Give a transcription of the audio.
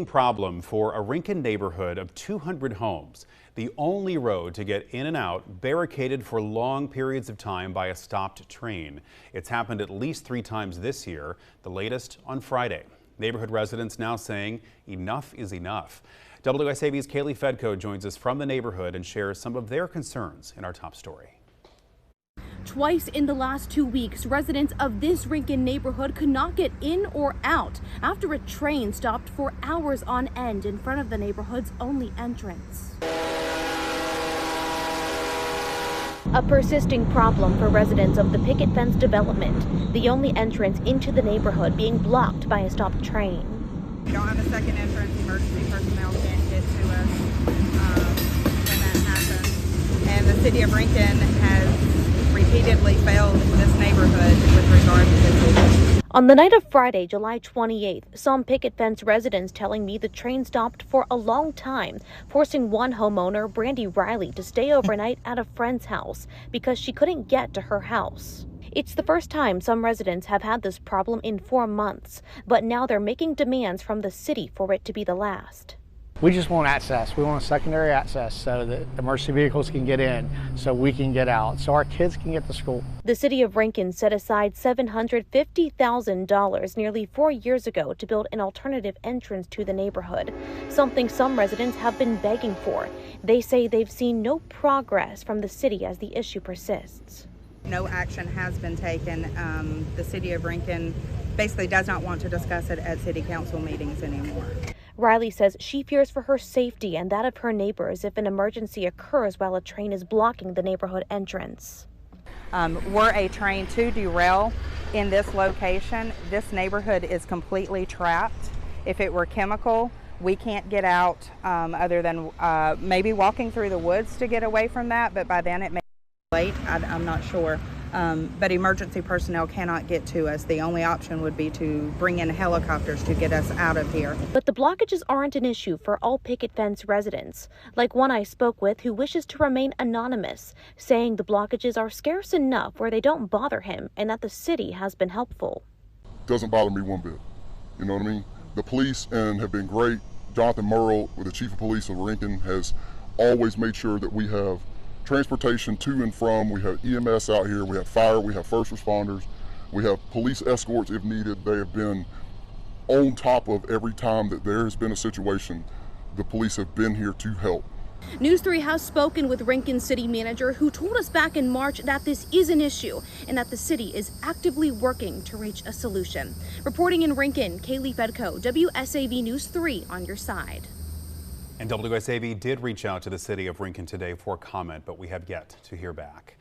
Problem for a Rincon neighborhood of 200 homes. The only road to get in and out barricaded for long periods of time by a stopped train. It's happened at least 3 times this year, the latest on Friday. Neighborhood residents now saying enough is enough. WSAV's Kaylee Fedko joins us from the neighborhood and shares some of their concerns in our top story. Twice in the last 2 weeks, residents of this Rincon neighborhood could not get in or out after a train stopped for hours on end in front of the neighborhood's only entrance. A persisting problem for residents of the Picket Fence development, the only entrance into the neighborhood being blocked by a stopped train. We don't have a second entrance. Emergency personnel can't get to us when that happens. And the city of Rincon has repeatedly failed this neighborhood with regard to this issue. On the night of Friday, July 28th, some Picket Fence residents telling me the train stopped for a long time, forcing one homeowner, Brandy Riley, to stay overnight at a friend's house because she couldn't get to her house. It's the first time some residents have had this problem in 4 months, but now they're making demands from the city for it to be the last. We just want access. We want secondary access so that emergency vehicles can get in, so we can get out, so our kids can get to school. The city of Rincon set aside $750,000 nearly 4 years ago to build an alternative entrance to the neighborhood, something some residents have been begging for. They say they've seen no progress from the city as the issue persists. No action has been taken. The city of Rincon basically does not want to discuss it at city council meetings anymore. Riley says she fears for her safety and that of her neighbors if an emergency occurs while a train is blocking the neighborhood entrance. Were a train to derail in this location, this neighborhood is completely trapped. If it were chemical, we can't get out other than maybe walking through the woods to get away from that, but by then it may be late. I'm not sure. But emergency personnel cannot get to us. The only option would be to bring in helicopters to get us out of here. But the blockages aren't an issue for all Picket Fence residents, like one I spoke with who wishes to remain anonymous, saying the blockages are scarce enough where they don't bother him and that the city has been helpful. Doesn't bother me one bit. You know what I mean? The police have been great. Jonathan Merle, the chief of police of Rincon, has always made sure that we have transportation to and from. We have EMS out here, we have fire, we have first responders, we have police escorts if needed. They have been on top of every time that there has been a situation. The police have been here to help. News 3 has spoken with Rincon City Manager, who told us back in March that this is an issue and that the city is actively working to reach a solution. Reporting in Rincon, Kaylee Fedko, WSAV News 3 on your side. And WSAV did reach out to the city of Rincon today for comment, but we have yet to hear back.